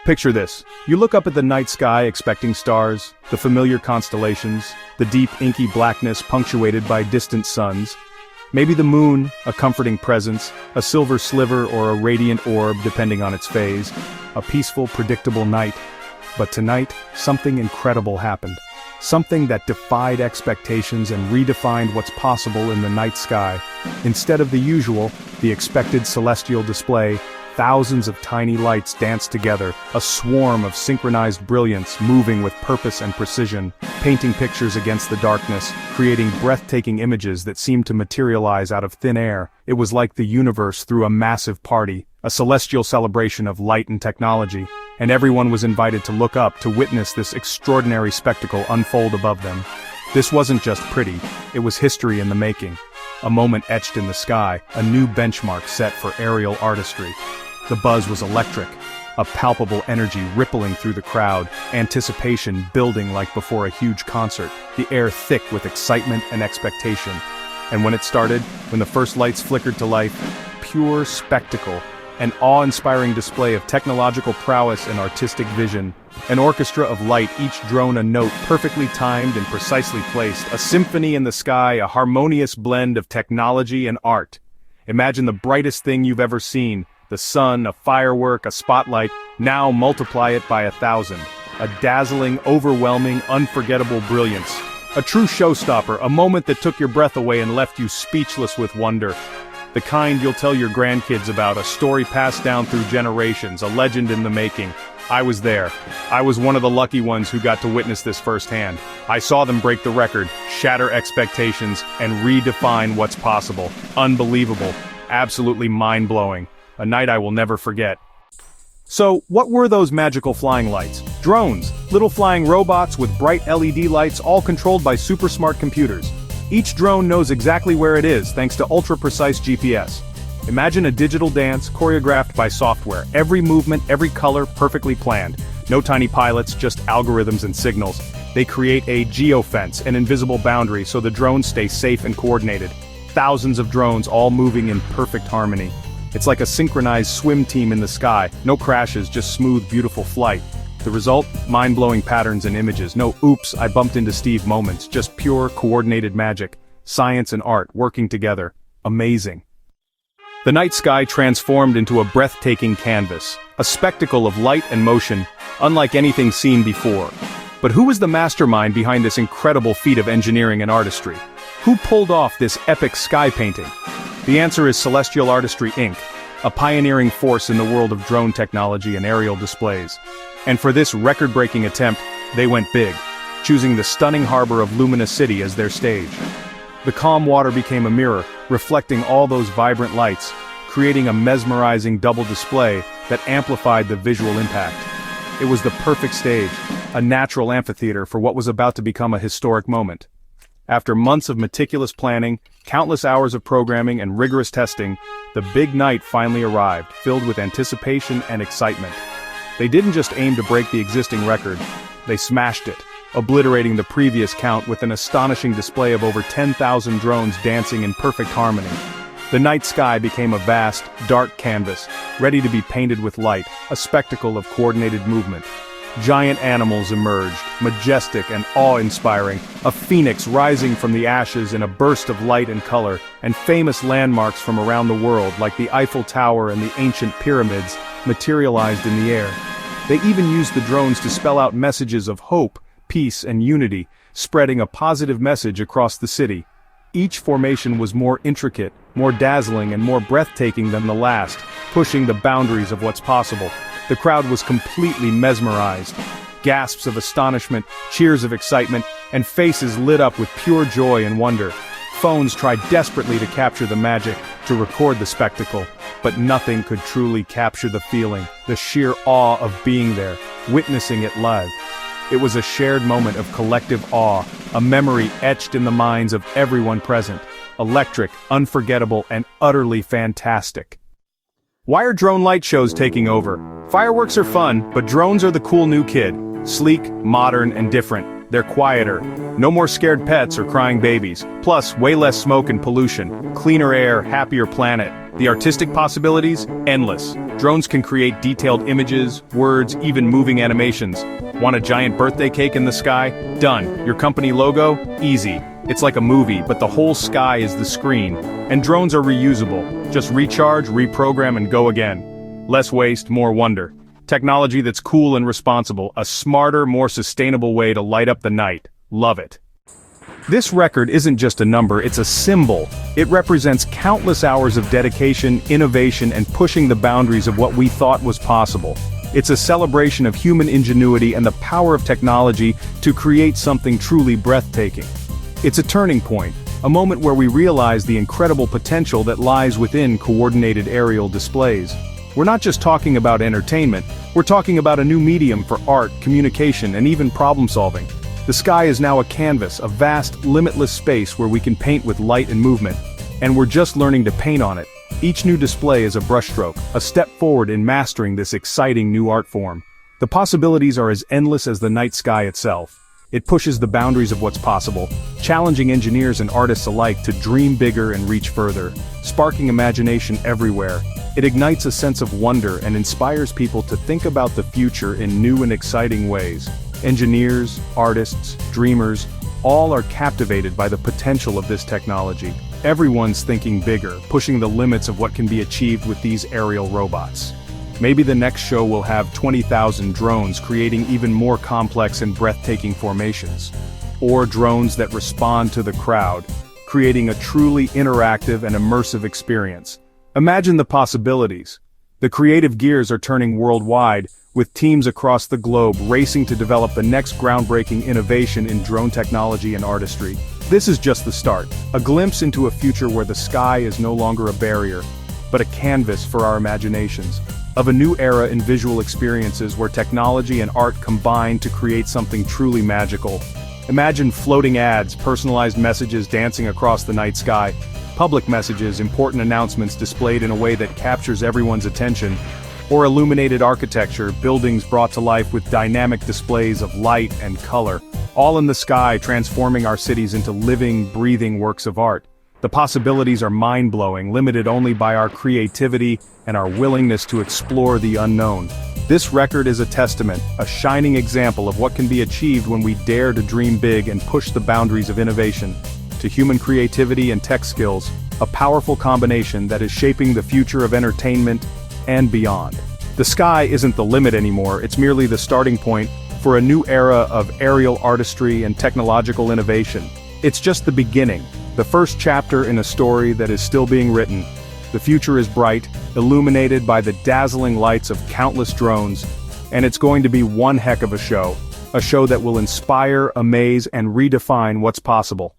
Picture this. You look up at the night sky expecting stars, the familiar constellations, the deep inky blackness punctuated by distant suns. Maybe the moon, a comforting presence, a silver sliver or a radiant orb depending on its phase. A peaceful, predictable night. But tonight, something incredible happened. Something that defied expectations and redefined what's possible in the night sky. Instead of the usual, the expected celestial display, thousands of tiny lights danced together, a swarm of synchronized brilliance moving with purpose and precision, painting pictures against the darkness, creating breathtaking images that seemed to materialize out of thin air. It was like the universe threw a massive party, a celestial celebration of light and technology, and everyone was invited to look up to witness this extraordinary spectacle unfold above them. This wasn't just pretty, it was history in the making. A moment etched in the sky, a new benchmark set for aerial artistry. The buzz was electric, a palpable energy rippling through the crowd, anticipation building like before a huge concert, the air thick with excitement and expectation. And when it started, when the first lights flickered to life, pure spectacle, an awe-inspiring display of technological prowess and artistic vision. An orchestra of light, each drone a note perfectly timed and precisely placed, a symphony in the sky, a harmonious blend of technology and art. Imagine the brightest thing you've ever seen, the sun, a firework, a spotlight, now multiply it by 1,000. A dazzling, overwhelming, unforgettable brilliance. A true showstopper, a moment that took your breath away and left you speechless with wonder. The kind you'll tell your grandkids about, a story passed down through generations, a legend in the making. I was there. I was one of the lucky ones who got to witness this firsthand. I saw them break the record, shatter expectations, and redefine what's possible. Unbelievable. Absolutely mind-blowing. A night I will never forget. So, what were those magical flying lights? Drones, little flying robots with bright LED lights all controlled by super smart computers. Each drone knows exactly where it is thanks to ultra-precise GPS. Imagine a digital dance choreographed by software, every movement, every color perfectly planned. No tiny pilots, just algorithms and signals. They create a geofence, an invisible boundary, so the drones stay safe and coordinated. Thousands of drones all moving in perfect harmony. It's like a synchronized swim team in the sky, no crashes, just smooth, beautiful flight. The result? Mind-blowing patterns and images. No oops, I bumped into Steve moments, just pure, coordinated magic. Science and art working together. Amazing. The night sky transformed into a breathtaking canvas, a spectacle of light and motion, unlike anything seen before. But who was the mastermind behind this incredible feat of engineering and artistry? Who pulled off this epic sky painting? The answer is Celestial Artistry Inc., a pioneering force in the world of drone technology and aerial displays. And for this record-breaking attempt, they went big, choosing the stunning harbor of Luminous City as their stage. The calm water became a mirror, reflecting all those vibrant lights, creating a mesmerizing double display that amplified the visual impact. It was the perfect stage, a natural amphitheater for what was about to become a historic moment. After months of meticulous planning, countless hours of programming and rigorous testing, the big night finally arrived, filled with anticipation and excitement. They didn't just aim to break the existing record, they smashed it, obliterating the previous count with an astonishing display of over 10,000 drones dancing in perfect harmony. The night sky became a vast, dark canvas, ready to be painted with light, a spectacle of coordinated movement. Giant animals emerged, majestic and awe-inspiring, a phoenix rising from the ashes in a burst of light and color, and famous landmarks from around the world like the Eiffel Tower and the ancient pyramids materialized in the air. They even used the drones to spell out messages of hope, peace and unity, spreading a positive message across the city. Each formation was more intricate, more dazzling and more breathtaking than the last, pushing the boundaries of what's possible. The crowd was completely mesmerized. Gasps of astonishment, cheers of excitement, and faces lit up with pure joy and wonder. Phones tried desperately to capture the magic, to record the spectacle, but nothing could truly capture the feeling, the sheer awe of being there, witnessing it live. It was a shared moment of collective awe, a memory etched in the minds of everyone present. Electric, unforgettable, and utterly fantastic. Why are drone light shows taking over? Fireworks are fun, but drones are the cool new kid. Sleek, modern, and different. They're quieter. No more scared pets or crying babies. Plus, way less smoke and pollution. Cleaner air, happier planet. The artistic possibilities? Endless. Drones can create detailed images, words, even moving animations. Want a giant birthday cake in the sky? Done. Your company logo? Easy. It's like a movie, but the whole sky is the screen. And drones are reusable. Just recharge, reprogram, and go again. Less waste, more wonder. Technology that's cool and responsible, a smarter, more sustainable way to light up the night. Love it. This record isn't just a number, it's a symbol. It represents countless hours of dedication, innovation, and pushing the boundaries of what we thought was possible. It's a celebration of human ingenuity and the power of technology to create something truly breathtaking. It's a turning point, a moment where we realize the incredible potential that lies within coordinated aerial displays. We're not just talking about entertainment, we're talking about a new medium for art, communication, and even problem-solving. The sky is now a canvas, a vast, limitless space where we can paint with light and movement, and we're just learning to paint on it. Each new display is a brushstroke, a step forward in mastering this exciting new art form. The possibilities are as endless as the night sky itself. It pushes the boundaries of what's possible, challenging engineers and artists alike to dream bigger and reach further, sparking imagination everywhere. It ignites a sense of wonder and inspires people to think about the future in new and exciting ways. Engineers, artists, dreamers, all are captivated by the potential of this technology. Everyone's thinking bigger, pushing the limits of what can be achieved with these aerial robots. Maybe the next show will have 20,000 drones creating even more complex and breathtaking formations. Or drones that respond to the crowd, creating a truly interactive and immersive experience. Imagine the possibilities. The creative gears are turning worldwide, with teams across the globe racing to develop the next groundbreaking innovation in drone technology and artistry. This is just the start, a glimpse into a future where the sky is no longer a barrier, but a canvas for our imaginations, of a new era in visual experiences where technology and art combine to create something truly magical. Imagine floating ads, personalized messages dancing across the night sky, public messages, important announcements displayed in a way that captures everyone's attention, or illuminated architecture, buildings brought to life with dynamic displays of light and color, all in the sky, transforming our cities into living, breathing works of art. The possibilities are mind-blowing, limited only by our creativity and our willingness to explore the unknown. This record is a testament, a shining example of what can be achieved when we dare to dream big and push the boundaries of innovation. To human creativity and tech skills, a powerful combination that is shaping the future of entertainment and beyond. The sky isn't the limit anymore, it's merely the starting point for a new era of aerial artistry and technological innovation. It's just the beginning, the first chapter in a story that is still being written. The future is bright, illuminated by the dazzling lights of countless drones, and it's going to be one heck of a show that will inspire, amaze, and redefine what's possible.